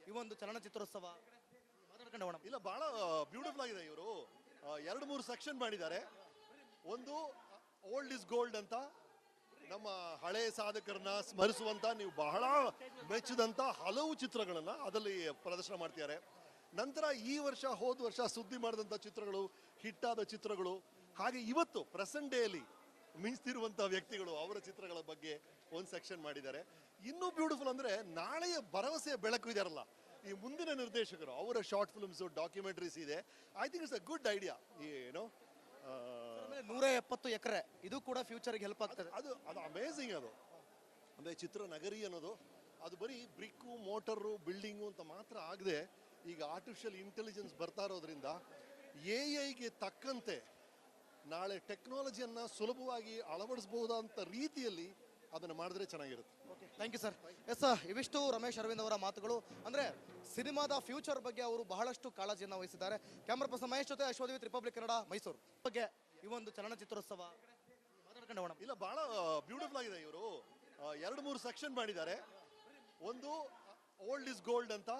ಈ ಒಂದು ಚಲನಚಿತ್ರೋತ್ಸವ ಮಾತಾಡ್ಕೊಂಡು ಹೋಗೋಣ. ಇಲ್ಲ, ಬಹಳ ಬ್ಯೂಟಿಫುಲ್ ಆಗಿದೆ. ಇವರು 2-3 ಸೆಕ್ಷನ್ ಮಾಡಿದ್ದಾರೆ. ಒಂದು ಓಲ್ಡ್ ಇಸ್ ಗೋಲ್ಡ್ ಅಂತ, ನಮ್ಮ ಹಳೆ ಸಾಧಕರನ್ನ ಸ್ಮರಿಸುವಂತ ನೀವು ಬಹಳ ಮೆಚ್ಚಿದಂತ ಹಲವು ಚಿತ್ರಗಳನ್ನ ಅದರಲ್ಲಿ ಪ್ರದರ್ಶನ ಮಾಡ್ತಿದ್ದಾರೆ. ನಂತರ ಈ ವರ್ಷ ಹೋದ ವರ್ಷ ಸುದ್ದಿ ಮಾಡಿದಂಥ ಚಿತ್ರಗಳು, ಹಿಟ್ಟಾದ ಚಿತ್ರಗಳು, ಹಾಗೆ ಇವತ್ತು ಪ್ರೆಸೆಂಟ್ ಡೇಯಲ್ಲಿ ಮಿಂಚ್ತಿರುವಂಥ ವ್ಯಕ್ತಿಗಳು ಅವರ ಚಿತ್ರಗಳ ಬಗ್ಗೆ ಒಂದು ಸೆಕ್ಷನ್ ಮಾಡಿದ್ದಾರೆ. ಇನ್ನೂ ಬ್ಯೂಟಿಫುಲ್ ಅಂದರೆ ನಾಳೆಯ ಭರವಸೆಯ ಬೆಳಕು ಇದಾರಲ್ಲ ಈ ಮುಂದಿನ ನಿರ್ದೇಶಕರು, ಅವರ ಶಾರ್ಟ್ ಫಿಲ್ಮ್ಸ್, ಡಾಕ್ಯುಮೆಂಟ್ರೀಸ್ ಇದೆ. I think it's a good idea. ಏನೋ 170 ಎಕರೆ ಇದು ಕೂಡ ಫ್ಯೂಚರ್ಗೆ ಹೆಲ್ಪ್ ಆಗ್ತದೆ. ಅದು ಅಮೇಝಿಂಗ್. ಅದು ಅಂದರೆ ಚಿತ್ರನಗರಿ ಅನ್ನೋದು ಅದು ಬರೀ ಬ್ರಿಕ್ಕು, ಮೋಟರು, ಬಿಲ್ಡಿಂಗು ಅಂತ ಮಾತ್ರ ಆಗದೆ ಈಗ ಆರ್ಟಿಫಿಷಿಯಲ್ ಇಂಟೆಲಿಜೆನ್ಸ್ ಬರ್ತಾ ಇರೋದ್ರಿಂದ AI ತಕ್ಕಂತೆ ನಾಳೆ ಟೆಕ್ನಾಲಜಿಯನ್ನು ಸುಲಭವಾಗಿ ಅಳವಡಿಸಬಹುದಂತ ರೀತಿಯಲ್ಲಿ ಅದನ್ನು ಮಾಡಿದ್ರೆ ಚೆನ್ನಾಗಿರುತ್ತೆ. Thank you sir. ಎಸ್, ಇವಿಷ್ಟು ರಮೇಶ್ ಅರವಿಂದ್ ಅವರ ಮಾತುಗಳು. ಅಂದರೆ ಸಿನಿಮಾದ ಫ್ಯೂಚರ್ ಬಗ್ಗೆ ಅವರು ಬಹಳಷ್ಟು ಕಾಳಜಿಯನ್ನು ವಹಿಸಿದ್ದಾರೆ. ಕ್ಯಾಮ್ರಾ ಪರ್ಸನ್ ಮಹೇಶ್ ಜೊತೆ ಅಶ್ವದೀಪ್, ರಿಪಬ್ಲಿಕ್ ಕನ್ನಡ, ಮೈಸೂರು. ಬಗ್ಗೆ ಈ ಒಂದು ಚಲನಚಿತ್ರೋತ್ಸವ ಮಾತಾಡ್ಕೊಂಡು ಹೋಗೋಣ. ಇಲ್ಲ, ಬಹಳ ಬ್ಯೂಟಿಫುಲ್ ಆಗಿದೆ. ಇವರು 2-3 ಸೆಕ್ಷನ್ ಮಾಡಿದ್ದಾರೆ. ಒಂದು ಓಲ್ಡ್ ಇಸ್ ಗೋಲ್ಡ್ ಅಂತ,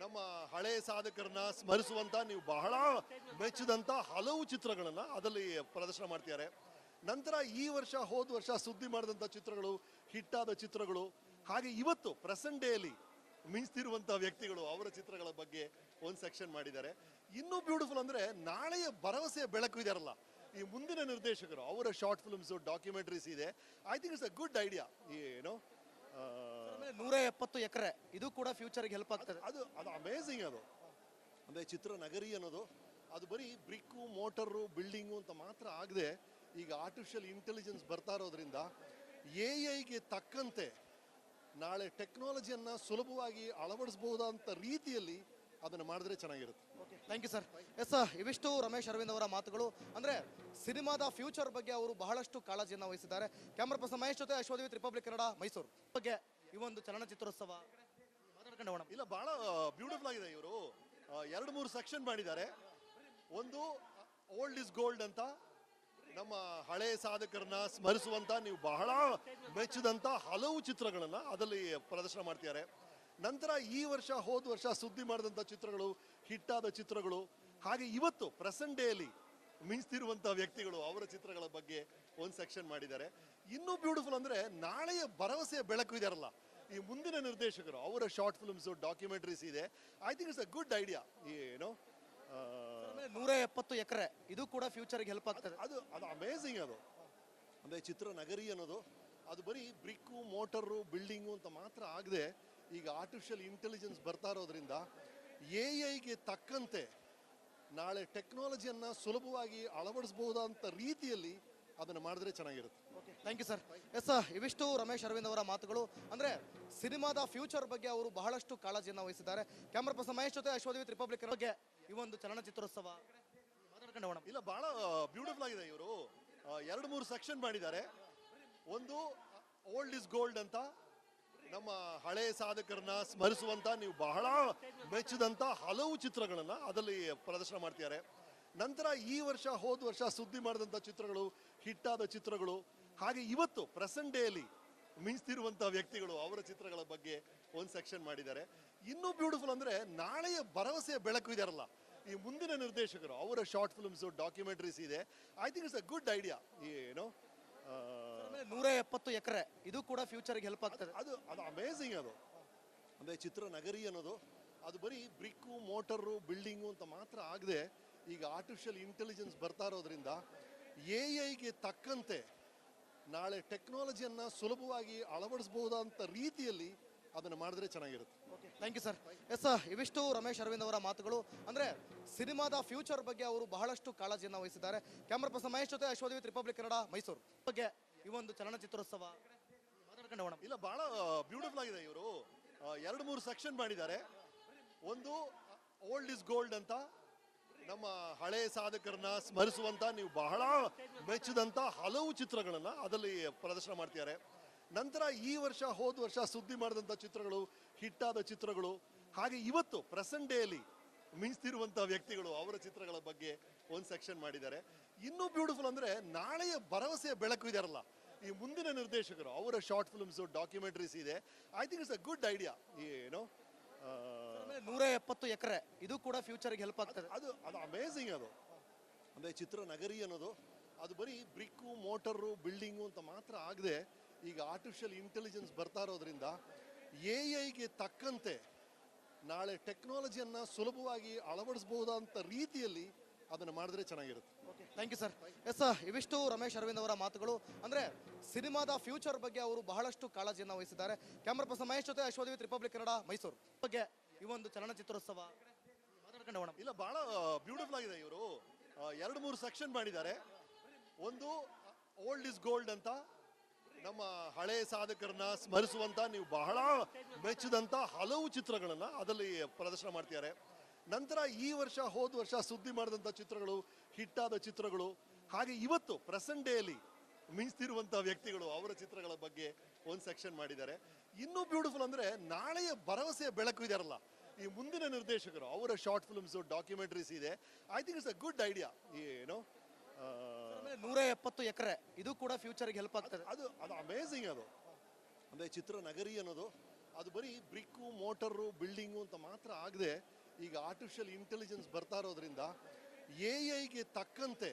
ನಮ್ಮ ಹಳೆ ಸಾಧಕರನ್ನ ಸ್ಮರಿಸುವಂತ ನೀವು ಬಹಳ ಮೆಚ್ಚಿದಂತ ಹಲವು ಚಿತ್ರಗಳನ್ನ ಅದರಲ್ಲಿ ಪ್ರದರ್ಶನ ಮಾಡ್ತಿದ್ದಾರೆ. ನಂತರ ಈ ವರ್ಷ ಹೋದ ವರ್ಷ ಸುದ್ದಿ ಮಾಡಿದಂಥ ಚಿತ್ರಗಳು, ಹಿಟ್ಟಾದ ಚಿತ್ರಗಳು, ಹಾಗೆ ಇವತ್ತು ಪ್ರೆಸೆಂಟ್ ಡೇಯಲ್ಲಿ ಮಿಂಚ್ತಿರುವಂಥ ವ್ಯಕ್ತಿಗಳು ಅವರ ಚಿತ್ರಗಳ ಬಗ್ಗೆ ಒಂದು ಸೆಕ್ಷನ್ ಮಾಡಿದ್ದಾರೆ. ಇನ್ನೂ ಬ್ಯೂಟಿಫುಲ್ ಅಂದರೆ ನಾಳೆಯ ಭರವಸೆಯ ಬೆಳಕು ಇದಾರಲ್ಲ ಈ ಮುಂದಿನ ನಿರ್ದೇಶಕರು, ಅವರ ಶಾರ್ಟ್ ಫಿಲ್ಮ್ಸ್, ಡಾಕ್ಯುಮೆಂಟ್ರೀಸ್ ಇದೆ. I think it's a good idea. ಏನೋ 170 ಎಕರೆ ಇದು ಕೂಡ ಫ್ಯೂಚರ್ಗೆ ಹೆಲ್ಪ್ ಆಗ್ತದೆ. ಅದು ಅಮೇಝಿಂಗ್. ಅದು ಅಂದರೆ ಚಿತ್ರನಗರಿ ಅನ್ನೋದು ಅದು ಬರೀ ಬ್ರಿಕ್ಕು, ಮೋಟರು, ಬಿಲ್ಡಿಂಗು ಅಂತ ಮಾತ್ರ ಆಗದೆ ಈಗ ಆರ್ಟಿಫಿಷಿಯಲ್ ಇಂಟೆಲಿಜೆನ್ಸ್ ಬರ್ತಾ ಇರೋದ್ರಿಂದ AI ತಕ್ಕಂತೆ ನಾಳೆ ಟೆಕ್ನಾಲಜಿಯನ್ನು ಸುಲಭವಾಗಿ ಅಳವಡಿಸಬಹುದಂತ ರೀತಿಯಲ್ಲಿ ಅದನ್ನು ಮಾಡಿದ್ರೆ ಚೆನ್ನಾಗಿರುತ್ತೆ. Thank you sir. ಎಸ್, ಇವಿಷ್ಟು ರಮೇಶ್ ಅರವಿಂದ್ ಅವರ ಮಾತುಗಳು. ಅಂದರೆ ಸಿನಿಮಾದ ಫ್ಯೂಚರ್ ಬಗ್ಗೆ ಅವರು ಬಹಳಷ್ಟು ಕಾಳಜಿಯನ್ನು ವಹಿಸಿದ್ದಾರೆ. ಕ್ಯಾಮ್ರಾ ಪರ್ಸನ್ ಮಹೇಶ್ ಜೊತೆ ಅಶ್ವದೀಪ್, ರಿಪಬ್ಲಿಕ್ ಕನ್ನಡ, ಮೈಸೂರು. ಬಗ್ಗೆ ಈ ಒಂದು ಚಲನಚಿತ್ರೋತ್ಸವ ಮಾತಾಡ್ಕೊಂಡು ಹೋಗೋಣ. ಇಲ್ಲ, ಬಹಳ ಬ್ಯೂಟಿಫುಲ್ ಆಗಿದೆ. ಇವರು 2-3 ಸೆಕ್ಷನ್ ಮಾಡಿದ್ದಾರೆ. ಒಂದು ಓಲ್ಡ್ ಇಸ್ ಗೋಲ್ಡ್ ಅಂತ, ನಮ್ಮ ಹಳೆ ಸಾಧಕರನ್ನ ಸ್ಮರಿಸುವಂತ ನೀವು ಬಹಳ ಮೆಚ್ಚಿದಂತ ಹಲವು ಚಿತ್ರಗಳನ್ನ ಅದರಲ್ಲಿ ಪ್ರದರ್ಶನ ಮಾಡ್ತಿದ್ದಾರೆ. ನಂತರ ಈ ವರ್ಷ ಹೋದ ವರ್ಷ ಸುದ್ದಿ ಮಾಡಿದಂಥ ಚಿತ್ರಗಳು, ಹಿಟ್ಟಾದ ಚಿತ್ರಗಳು, ಹಾಗೆ ಇವತ್ತು ಪ್ರೆಸೆಂಟ್ ಡೇಯಲ್ಲಿ ಮಿಂಚ್ತಿರುವಂಥ ವ್ಯಕ್ತಿಗಳು ಅವರ ಚಿತ್ರಗಳ ಬಗ್ಗೆ ಒಂದು ಸೆಕ್ಷನ್ ಮಾಡಿದ್ದಾರೆ. ಇನ್ನೂ ಬ್ಯೂಟಿಫುಲ್ ಅಂದರೆ ನಾಳೆಯ ಭರವಸೆಯ ಬೆಳಕು ಇದಾರಲ್ಲ ಈ ಮುಂದಿನ ನಿರ್ದೇಶಕರು, ಅವರ ಶಾರ್ಟ್ ಫಿಲ್ಮ್ಸ್, ಡಾಕ್ಯುಮೆಂಟ್ರೀಸ್ ಇದೆ. I think it's a good idea. ಏನೋ 170 ಎಕರೆ ಇದು ಕೂಡ ಫ್ಯೂಚರ್ಗೆ ಹೆಲ್ಪ್ ಆಗ್ತದೆ. ಅದು ಅಮೇಝಿಂಗ್. ಅದು ಅಂದರೆ ಚಿತ್ರನಗರಿ ಅನ್ನೋದು ಅದು ಬರೀ ಬ್ರಿಕ್ಕು, ಮೋಟರು, ಬಿಲ್ಡಿಂಗು ಅಂತ ಮಾತ್ರ ಆಗದೆ ಈಗ ಆರ್ಟಿಫಿಷಿಯಲ್ ಇಂಟೆಲಿಜೆನ್ಸ್ ಬರ್ತಾ ಇರೋದ್ರಿಂದ AI ತಕ್ಕಂತೆ ನಾಳೆ ಟೆಕ್ನಾಲಜಿಯನ್ನು ಸುಲಭವಾಗಿ ಅಳವಡಿಸಬಹುದಂತ ರೀತಿಯಲ್ಲಿ ಅದನ್ನು ಮಾಡಿದ್ರೆ ಚೆನ್ನಾಗಿರುತ್ತೆ. Thank you sir. ಎಸ್, ಇವಿಷ್ಟು ರಮೇಶ್ ಅರವಿಂದ್ ಅವರ ಮಾತುಗಳು. ಅಂದರೆ ಸಿನಿಮಾದ ಫ್ಯೂಚರ್ ಬಗ್ಗೆ ಅವರು ಬಹಳಷ್ಟು ಕಾಳಜಿಯನ್ನು ವಹಿಸಿದ್ದಾರೆ. ಕ್ಯಾಮ್ರಾ ಪರ್ಸನ್ ಮಹೇಶ್ ಜೊತೆ ಅಶ್ವದೀಪ್, ರಿಪಬ್ಲಿಕ್ ಬಗ್ಗೆ ಈ ಒಂದು ಚಲನಚಿತ್ರೋತ್ಸವ ಮಾತಾಡ್ಕೊಂಡು ಹೋಗೋಣ. ಇಲ್ಲ, ಬಹಳ ಬ್ಯೂಟಿಫುಲ್ ಆಗಿದೆ. ಇವರು 2-3 ಸೆಕ್ಷನ್ ಮಾಡಿದ್ದಾರೆ. ಒಂದು ಓಲ್ಡ್ ಇಸ್ ಗೋಲ್ಡ್ ಅಂತ, ನಮ್ಮ ಹಳೆ ಸಾಧಕರನ್ನ ಸ್ಮರಿಸುವಂತ ನೀವು ಬಹಳ ಮೆಚ್ಚಿದಂತ ಹಲವು ಚಿತ್ರಗಳನ್ನ ಅದರಲ್ಲಿ ಪ್ರದರ್ಶನ ಮಾಡ್ತಿದ್ದಾರೆ. ನಂತರ ಈ ವರ್ಷ ಹೋದ ವರ್ಷ ಸುದ್ದಿ ಮಾಡಿದಂಥ ಚಿತ್ರಗಳು, ಹಿಟ್ಟಾದ ಚಿತ್ರಗಳು, ಹಾಗೆ ಇವತ್ತು ಪ್ರೆಸೆಂಟ್ ಡೇಯಲ್ಲಿ ಮಿಂಚ್ತಿರುವಂಥ ವ್ಯಕ್ತಿಗಳು ಅವರ ಚಿತ್ರಗಳ ಬಗ್ಗೆ ಒಂದು ಸೆಕ್ಷನ್ ಮಾಡಿದ್ದಾರೆ. ಇನ್ನೂ ಬ್ಯೂಟಿಫುಲ್ ಅಂದರೆ ನಾಳೆಯ ಭರವಸೆಯ ಬೆಳಕು ಇದಾರಲ್ಲ ಈ ಮುಂದಿನ ನಿರ್ದೇಶಕರು, ಅವರ ಶಾರ್ಟ್ ಫಿಲ್ಮ್ಸ್, ಡಾಕ್ಯುಮೆಂಟ್ರೀಸ್ ಇದೆ. I think it's a good idea. ಏನೋ 170 ಎಕರೆ ಇದು ಕೂಡ ಫ್ಯೂಚರ್ಗೆ ಹೆಲ್ಪ್ ಆಗ್ತದೆ. ಅದು ಅಮೇಝಿಂಗ್. ಅದು ಅಂದರೆ ಚಿತ್ರನಗರಿ ಅನ್ನೋದು ಅದು ಬರೀ ಬ್ರಿಕ್ಕು, ಮೋಟರು, ಬಿಲ್ಡಿಂಗು ಅಂತ ಮಾತ್ರ ಆಗದೆ ಈಗ ಆರ್ಟಿಫಿಷಿಯಲ್ ಇಂಟೆಲಿಜೆನ್ಸ್ ಬರ್ತಾ ಇರೋದ್ರಿಂದ AI ತಕ್ಕಂತೆ ನಾಳೆ ಟೆಕ್ನಾಲಜಿಯನ್ನು ಸುಲಭವಾಗಿ ಅಳವಡಿಸಬಹುದಂತ ರೀತಿಯಲ್ಲಿ ಅದನ್ನು ಮಾಡಿದ್ರೆ ಚೆನ್ನಾಗಿರುತ್ತೆ. Thank you sir. ಎಸ್, ಇವಿಷ್ಟು ರಮೇಶ್ ಅರವಿಂದ್ ಅವರ ಮಾತುಗಳು. ಅಂದರೆ ಸಿನಿಮಾದ ಫ್ಯೂಚರ್ ಬಗ್ಗೆ ಅವರು ಬಹಳಷ್ಟು ಕಾಳಜಿಯನ್ನು ವಹಿಸಿದ್ದಾರೆ. ಕ್ಯಾಮ್ರಾ ಪರ್ಸನ್ ಮಹೇಶ್ ಜೊತೆ ಅಶ್ವದೀಪ್, ರಿಪಬ್ಲಿಕ್ ಕನ್ನಡ, ಮೈಸೂರು. ಬಗ್ಗೆ ಈ ಒಂದು ಚಲನಚಿತ್ರೋತ್ಸವ ಮಾತಾಡ್ಕೊಂಡು ಹೋಗೋಣ. ಇಲ್ಲ, ಬಹಳ ಬ್ಯೂಟಿಫುಲ್ ಆಗಿದೆ. ಇವರು 2-3 ಸೆಕ್ಷನ್ ಮಾಡಿದ್ದಾರೆ. ಒಂದು ಓಲ್ಡ್ ಇಸ್ ಗೋಲ್ಡ್ ಅಂತ, ನಮ್ಮ ಹಳೆ ಸಾಧಕರನ್ನ ಸ್ಮರಿಸುವಂತ ನೀವು ಬಹಳ ಮೆಚ್ಚಿದಂತ ಹಲವು ಚಿತ್ರಗಳನ್ನ ಅದರಲ್ಲಿ ಪ್ರದರ್ಶನ ಮಾಡ್ತಿದ್ದಾರೆ. ನಂತರ ಈ ವರ್ಷ ಹೋದ ವರ್ಷ ಸುದ್ದಿ ಮಾಡಿದಂಥ ಚಿತ್ರಗಳು, ಹಿಟ್ಟಾದ ಚಿತ್ರಗಳು, ಹಾಗೆ ಇವತ್ತು ಪ್ರೆಸೆಂಟ್ ಡೇಯಲ್ಲಿ ಮಿಂಚ್ತಿರುವಂಥ ವ್ಯಕ್ತಿಗಳು ಅವರ ಚಿತ್ರಗಳ ಬಗ್ಗೆ ಒಂದು ಸೆಕ್ಷನ್ ಮಾಡಿದ್ದಾರೆ. ಇನ್ನೂ ಬ್ಯೂಟಿಫುಲ್ ಅಂದರೆ ನಾಳೆಯ ಭರವಸೆಯ ಬೆಳಕು ಇದಾರಲ್ಲ ಈ ಮುಂದಿನ ನಿರ್ದೇಶಕರು, ಅವರ ಶಾರ್ಟ್ ಫಿಲ್ಮ್ಸ್, ಡಾಕ್ಯುಮೆಂಟ್ರೀಸ್ ಇದೆ. I think it's a good idea. ಏನೋ ಎಕರೆ ಇದು ಕೂಡ ಫ್ಯೂಚರ್ಗೆ ಹೆಲ್ಪ್ ಆಗ್ತದೆ. ಅದು ಅದು ಅಮೇಝಿಂಗ್. ಅದು ಅಂದರೆ ಚಿತ್ರನಗರಿ ಅನ್ನೋದು ಅದು ಬರೀ ಬ್ರಿಕ್ಕು ಮೋಟರು ಬಿಲ್ಡಿಂಗು ಅಂತ ಮಾತ್ರ ಆಗದೆ ಈಗ ಆರ್ಟಿಫಿಷಿಯಲ್ ಇಂಟೆಲಿಜೆನ್ಸ್ ಬರ್ತಾ ಇರೋದ್ರಿಂದ AI ಗೆ ತಕ್ಕಂತೆ ನಾಳೆ ಟೆಕ್ನಾಲಜಿಯನ್ನು ಸುಲಭವಾಗಿ ಅಳವಡಿಸಬಹುದಂತ ರೀತಿಯಲ್ಲಿ ಅದನ್ನು ಮಾಡಿದ್ರೆ ಚೆನ್ನಾಗಿರುತ್ತೆ. Thank you sir. ಎಸ್, ಇವಿಷ್ಟು ರಮೇಶ್ ಅರವಿಂದ್ ಅವರ ಮಾತುಗಳು. ಅಂದ್ರೆ ಸಿನಿಮಾದ ಫ್ಯೂಚರ್ ಬಗ್ಗೆ ಅವರು ಬಹಳಷ್ಟು ಕಾಳಜಿಯನ್ನು ವಹಿಸಿದ್ದಾರೆ. ಕ್ಯಾಮ್ರಾ ಪರ್ಸನ್ ಮಹೇಶ್ ಜೊತೆ ಅಶ್ವಥ್, ರಿಪಬ್ಲಿಕ್ ಕನ್ನಡ, ಮೈಸೂರು. ಬಗ್ಗೆ ಈ ಒಂದು ಚಲನಚಿತ್ರೋತ್ಸವ ಮಾತಾಡ್ಕೊಂಡು ಹೋಗೋಣ. ಇಲ್ಲ, ಬಹಳ ಬ್ಯೂಟಿಫುಲ್ ಆಗಿದೆ. ಇವರು 2-3 ಸೆಕ್ಷನ್ ಮಾಡಿದ್ದಾರೆ. ಒಂದು ಓಲ್ಡ್ ಇಸ್ ಗೋಲ್ಡ್ ಅಂತ ನಮ್ಮ ಹಳೆ ಸಾಧಕರನ್ನ ಸ್ಮರಿಸುವಂತ ನೀವು ಬಹಳ ಮೆಚ್ಚಿದಂತ ಹಲವು ಚಿತ್ರಗಳನ್ನ ಅದರಲ್ಲಿ ಪ್ರದರ್ಶನ ಮಾಡ್ತಿದ್ದಾರೆ. ನಂತರ ಈ ವರ್ಷ ಹೋದ ವರ್ಷ ಸುದ್ದಿ ಮಾಡಿದಂಥ ಚಿತ್ರಗಳು, ಹಿಟ್ಟಾದ ಚಿತ್ರಗಳು, ಹಾಗೆ ಇವತ್ತು ಪ್ರೆಸೆಂಟ್ ಡೇಯಲ್ಲಿ ಮಿಂಚ್ತಿರುವಂಥ ವ್ಯಕ್ತಿಗಳು ಅವರ ಚಿತ್ರಗಳ ಬಗ್ಗೆ ಒಂದು ಸೆಕ್ಷನ್ ಮಾಡಿದ್ದಾರೆ. ಇನ್ನೂ ಬ್ಯೂಟಿಫುಲ್ ಅಂದರೆ ನಾಳೆಯ ಭರವಸೆಯ ಬೆಳಕು ಇದಾರಲ್ಲ ಈ ಮುಂದಿನ ನಿರ್ದೇಶಕರು, ಅವರ ಶಾರ್ಟ್ ಫಿಲ್ಮ್ಸ್, ಡಾಕ್ಯುಮೆಂಟ್ರೀಸ್ ಇದೆ. I think it's a good idea. ಏನು 170 ಎಕರೆ ಇದು ಕೂಡ ಫ್ಯೂಚರ್ಗೆ ಹೆಲ್ಪ್ ಆಗ್ತದೆ. ಅದು ಅದು ಅಮೇಝಿಂಗ್. ಅದು ಅಂದರೆ ಚಿತ್ರನಗರಿ ಅನ್ನೋದು ಅದು ಬರೀ ಬ್ರಿಕ್ಕು ಮೋಟರು ಬಿಲ್ಡಿಂಗು ಅಂತ ಮಾತ್ರ ಆಗದೆ ಈಗ ಆರ್ಟಿಫಿಷಿಯಲ್ ಇಂಟೆಲಿಜೆನ್ಸ್ ಬರ್ತಾ ಇರೋದ್ರಿಂದ AI ಗೆ ತಕ್ಕಂತೆ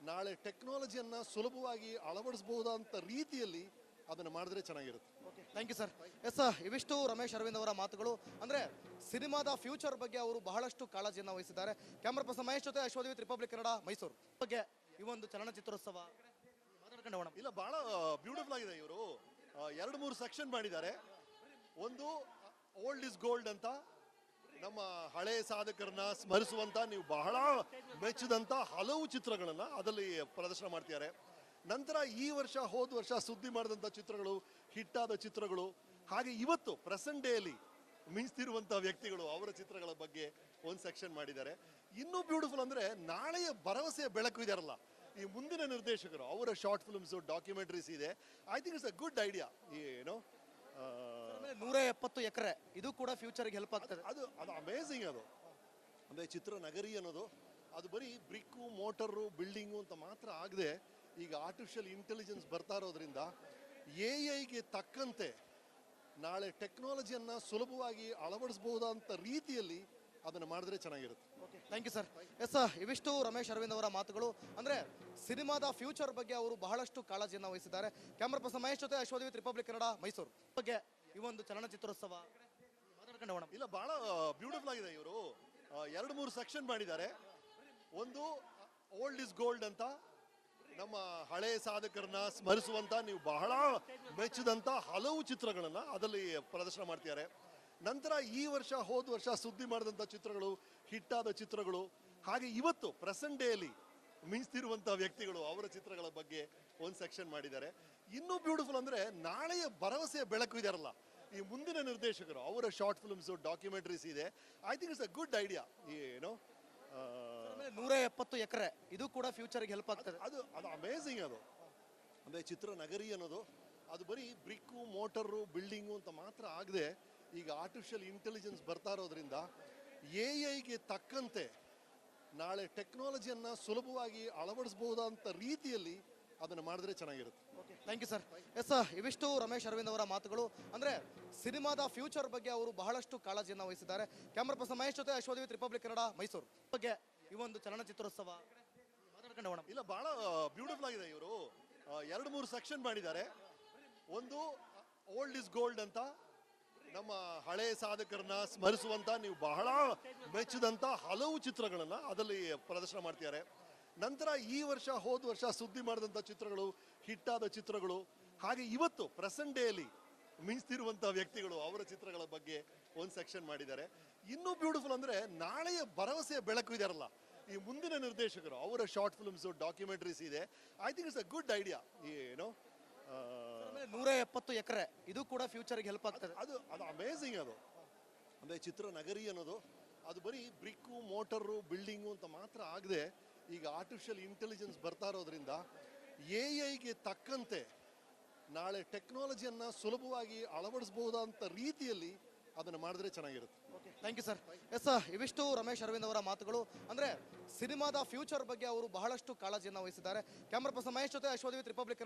ನಾಳೆ ಟೆಕ್ನಾಲಜಿಯನ್ನು ಸುಲಭವಾಗಿ ಅಳವಡಿಸಬಹುದಂತ ರೀತಿಯಲ್ಲಿ ಅದನ್ನು ಮಾಡಿದ್ರೆ ಚೆನ್ನಾಗಿರುತ್ತೆ. Thank you sir. ಎಸ್, ಇವಿಷ್ಟು ರಮೇಶ್ ಅರವಿಂದ್ ಅವರ ಮಾತುಗಳು. ಅಂದ್ರೆ ಸಿನಿಮಾದ ಫ್ಯೂಚರ್ ಬಗ್ಗೆ ಅವರು ಬಹಳಷ್ಟು ಕಾಳಜಿಯನ್ನು ವಹಿಸಿದ್ದಾರೆ. ಕ್ಯಾಮ್ರಾ ಪರ್ಸನ್ ಮಹೇಶ್ ಜೊತೆ ಅಶ್ವಥ್, ರಿಪಬ್ಲಿಕ್ ಕನ್ನಡ, ಮೈಸೂರು. ಬಗ್ಗೆ ಈ ಒಂದು ಚಲನಚಿತ್ರೋತ್ಸವ ಮಾತಾಡ್ಕೊಂಡು ಹೋಗೋಣ. ಇಲ್ಲ, ಬಹಳ ಬ್ಯೂಟಿಫುಲ್ ಆಗಿದೆ. ಇವರು 2-3 ಸೆಕ್ಷನ್ ಮಾಡಿದ್ದಾರೆ. ಒಂದು ಓಲ್ಡ್ ಇಸ್ ಗೋಲ್ಡ್ ಅಂತ ನಮ್ಮ ಹಳೆ ಸಾಧಕರನ್ನ ಸ್ಮರಿಸುವಂತ ನೀವು ಬಹಳ ಮೆಚ್ಚಿದಂತ ಹಲವು ಚಿತ್ರಗಳನ್ನ ಅದರಲ್ಲಿ ಪ್ರದರ್ಶನ ಮಾಡ್ತಿದ್ದಾರೆ. ನಂತರ ಈ ವರ್ಷ ಹೋದ ವರ್ಷ ಸುದ್ದಿ ಮಾಡಿದಂಥ ಚಿತ್ರಗಳು, ಹಿಟ್ಟಾದ ಚಿತ್ರಗಳು, ಹಾಗೆ ಇವತ್ತು ಪ್ರೆಸೆಂಟ್ ಡೇಯಲ್ಲಿ ಮಿಂಚ್ತಿರುವಂಥ ವ್ಯಕ್ತಿಗಳು ಅವರ ಚಿತ್ರಗಳ ಬಗ್ಗೆ ಒಂದು ಸೆಕ್ಷನ್ ಮಾಡಿದ್ದಾರೆ. ಇನ್ನೂ ಬ್ಯೂಟಿಫುಲ್ ಅಂದರೆ ನಾಳೆಯ ಭರವಸೆಯ ಬೆಳಕು ಇದಾರಲ್ಲ ಈ ಮುಂದಿನ ನಿರ್ದೇಶಕರು, ಅವರ ಶಾರ್ಟ್ ಫಿಲ್ಮ್ಸ್, ಡಾಕ್ಯುಮೆಂಟ್ರೀಸ್ ಇದೆ. I think it's a good idea. ಏನು 170 ಎಕರೆ ಇದು ಕೂಡ ಫ್ಯೂಚರ್ಗೆ ಹೆಲ್ಪ್ ಆಗ್ತದೆ. ಅದು ಅದು ಅಮೇಝಿಂಗ್. ಅದು ಅಂದರೆ ಚಿತ್ರನಗರಿ ಅನ್ನೋದು ಅದು ಬರೀ ಬ್ರಿಕ್ಕು ಮೋಟರು ಬಿಲ್ಡಿಂಗು ಅಂತ ಮಾತ್ರ ಆಗದೆ ಈಗ ಆರ್ಟಿಫಿಷಿಯಲ್ ಇಂಟೆಲಿಜೆನ್ಸ್ ಬರ್ತಾ ಇರೋದ್ರಿಂದ AI ಗೆ ತಕ್ಕಂತೆ ನಾಳೆ ಟೆಕ್ನಾಲಜಿಯನ್ನು ಸುಲಭವಾಗಿ ಅಳವಡಿಸಬಹುದಂತ ರೀತಿಯಲ್ಲಿ ಅದನ್ನು ಮಾಡಿದ್ರೆ ಚೆನ್ನಾಗಿರುತ್ತೆ. Thank you sir. ಎಸ್, ಇವಿಷ್ಟು ರಮೇಶ್ ಅರವಿಂದ್ ಅವರ ಮಾತುಗಳು. ಅಂದ್ರೆ ಸಿನಿಮಾದ ಫ್ಯೂಚರ್ ಬಗ್ಗೆ ಅವರು ಬಹಳಷ್ಟು ಕಾಳಜಿಯನ್ನು ವಹಿಸಿದ್ದಾರೆ. ಕ್ಯಾಮ್ರಾ ಪರ್ಸನ್ ಮಹೇಶ್ ಜೊತೆ ಅಶ್ವಥ್, ರಿಪಬ್ಲಿಕ್ ಕನ್ನಡ, ಮೈಸೂರು. ಬಗ್ಗೆ ಈ ಒಂದು ಚಲನಚಿತ್ರೋತ್ಸವ ಮಾತಾಡ್ಕೊಂಡು ಹೋಗೋಣ. ಇಲ್ಲ, ಬಹಳ ಬ್ಯೂಟಿಫುಲ್ ಆಗಿದೆ. ಇವರು 2-3 ಸೆಕ್ಷನ್ ಮಾಡಿದ್ದಾರೆ. ಒಂದು ಓಲ್ಡ್ ಇಸ್ ಗೋಲ್ಡ್ ಅಂತ ನಮ್ಮ ಹಳೆ ಸಾಧಕರನ್ನ ಸ್ಮರಿಸುವಂತ ನೀವು ಬಹಳ ಮೆಚ್ಚಿದಂತ ಹಲವು ಚಿತ್ರಗಳನ್ನ ಅದರಲ್ಲಿ ಪ್ರದರ್ಶನ ಮಾಡ್ತಿದ್ದಾರೆ. ನಂತರ ಈ ವರ್ಷ ಹೋದ ವರ್ಷ ಸುದ್ದಿ ಮಾಡಿದಂಥ ಚಿತ್ರಗಳು, ಹಿಟ್ಟಾದ ಚಿತ್ರಗಳು, ಹಾಗೆ ಇವತ್ತು ಪ್ರೆಸೆಂಟ್ ಡೇಯಲ್ಲಿ ಮಿಂಚ್ತಿರುವಂಥ ವ್ಯಕ್ತಿಗಳು ಅವರ ಚಿತ್ರಗಳ ಬಗ್ಗೆ ಒಂದು ಸೆಕ್ಷನ್ ಮಾಡಿದ್ದಾರೆ. ಇನ್ನೂ ಬ್ಯೂಟಿಫುಲ್ ಅಂದರೆ ನಾಳೆಯ ಭರವಸೆಯ ಬೆಳಕು ಇದಾರಲ್ಲ ಈ ಮುಂದಿನ ನಿರ್ದೇಶಕರು, ಅವರ ಶಾರ್ಟ್ ಫಿಲ್ಮ್ಸ್, ಡಾಕ್ಯುಮೆಂಟ್ರೀಸ್ ಇದೆ. I think it's a good idea. ಏನು 170 ಎಕರೆ ಇದು ಕೂಡ ಫ್ಯೂಚರ್ಗೆ ಹೆಲ್ಪ್ ಆಗ್ತದೆ. ಅದು ಅದು ಅಮೇಝಿಂಗ್. ಅದು ಅಂದರೆ ಚಿತ್ರನಗರಿ ಅನ್ನೋದು ಅದು ಬರೀ ಬ್ರಿಕ್ಕು ಮೋಟರು ಬಿಲ್ಡಿಂಗು ಅಂತ ಮಾತ್ರ ಆಗದೆ ಈಗ ಆರ್ಟಿಫಿಷಿಯಲ್ ಇಂಟೆಲಿಜೆನ್ಸ್ ಬರ್ತಾ ಇರೋದ್ರಿಂದ AI ಗೆ ತಕ್ಕಂತೆ ನಾಳೆ ಟೆಕ್ನಾಲಜಿಯನ್ನು ಸುಲಭವಾಗಿ ಅಳವಡಿಸಬಹುದಂತ ರೀತಿಯಲ್ಲಿ ಅದನ್ನು ಮಾಡಿದ್ರೆ ಚೆನ್ನಾಗಿರುತ್ತೆ. Thank you sir. ಎಸ್, ಇವಿಷ್ಟು ರಮೇಶ್ ಅರವಿಂದ್ ಅವರ ಮಾತುಗಳು. ಅಂದ್ರೆ ಸಿನಿಮಾದ ಫ್ಯೂಚರ್ ಬಗ್ಗೆ ಅವರು ಬಹಳಷ್ಟು ಕಾಳಜಿಯನ್ನು ವಹಿಸಿದ್ದಾರೆ. ಕ್ಯಾಮ್ರಾ ಪರ್ಸನ್ ಮಹೇಶ್ ಜೊತೆ ಅಶ್ವಥ್, ರಿಪಬ್ಲಿಕ್ ಕನ್ನಡ, ಮೈಸೂರು. ಬಗ್ಗೆ ಈ ಒಂದು ಚಲನಚಿತ್ರೋತ್ಸವ ಮಾತಾಡ್ಕೊಂಡು ಹೋಗೋಣ. ಇಲ್ಲ, ಬಹಳ ಬ್ಯೂಟಿಫುಲ್ ಆಗಿದೆ. ಇವರು 2-3 ಸೆಕ್ಷನ್ ಮಾಡಿದ್ದಾರೆ. ಒಂದು ಓಲ್ಡ್ ಇಸ್ ಗೋಲ್ಡ್ ಅಂತ ನಮ್ಮ ಹಳೆ ಸಾಧಕರನ್ನ ಸ್ಮರಿಸುವಂತ ನೀವು ಬಹಳ ಮೆಚ್ಚಿದಂತ ಹಲವು ಚಿತ್ರಗಳನ್ನ ಅದರಲ್ಲಿ ಪ್ರದರ್ಶನ ಮಾಡ್ತಿದ್ದಾರೆ. ನಂತರ ಈ ವರ್ಷ ಹೋದ ವರ್ಷ ಸುದ್ದಿ ಮಾಡಿದಂಥ ಚಿತ್ರಗಳು, ಹಿಟ್ಟಾದ ಚಿತ್ರಗಳು, ಹಾಗೆ ಇವತ್ತು ಪ್ರೆಸೆಂಟ್ ಡೇಯಲ್ಲಿ ಮಿಂಚ್ತಿರುವಂಥ ವ್ಯಕ್ತಿಗಳು ಅವರ ಚಿತ್ರಗಳ ಬಗ್ಗೆ ಒಂದು ಸೆಕ್ಷನ್ ಮಾಡಿದ್ದಾರೆ. ಇನ್ನೂ ಬ್ಯೂಟಿಫುಲ್ ಅಂದರೆ ನಾಳೆಯ ಭರವಸೆಯ ಬೆಳಕು ಇದಾರಲ್ಲ ಈ ಮುಂದಿನ ನಿರ್ದೇಶಕರು, ಅವರ ಶಾರ್ಟ್ ಫಿಲ್ಮ್ಸ್, ಡಾಕ್ಯುಮೆಂಟ್ರೀಸ್ ಇದೆ. I think it's a good idea. ಏನು 170 ಎಕರೆ ಇದು ಕೂಡ ಫ್ಯೂಚರ್ಗೆ ಹೆಲ್ಪ್ ಆಗ್ತದೆ. ಅದು ಅದು ಅಮೇಝಿಂಗ್. ಅದು ಅಂದರೆ ಚಿತ್ರನಗರಿ ಅನ್ನೋದು ಅದು ಬರೀ ಬ್ರಿಕ್ಕು ಮೋಟರು ಬಿಲ್ಡಿಂಗು ಅಂತ ಮಾತ್ರ ಆಗದೆ ಈಗ ಆರ್ಟಿಫಿಷಿಯಲ್ ಇಂಟೆಲಿಜೆನ್ಸ್ ಬರ್ತಾ ಇರೋದ್ರಿಂದ AI ಗೆ ತಕ್ಕಂತೆ ನಾಳೆ ಟೆಕ್ನಾಲಜಿಯನ್ನು ಸುಲಭವಾಗಿ ಅಳವಡಿಸಬಹುದಂತ ರೀತಿಯಲ್ಲಿ ಅದನ್ನು ಮಾಡಿದ್ರೆ ಚೆನ್ನಾಗಿರುತ್ತೆ. Thank you sir. ಎಸ್, ಇವಿಷ್ಟು ರಮೇಶ್ ಅರವಿಂದ್ ಅವರ ಮಾತುಗಳು. ಅಂದ್ರೆ ಸಿನಿಮಾದ ಫ್ಯೂಚರ್ ಬಗ್ಗೆ ಅವರು ಬಹಳಷ್ಟು ಕಾಳಜಿಯನ್ನು ವಹಿಸಿದ್ದಾರೆ. ಕ್ಯಾಮ್ರಾ ಪರ್ಸನ್ ಮಹೇಶ್ ಜೊತೆ ಅಶ್ವಥ್, ರಿಪಬ್ಲಿಕ್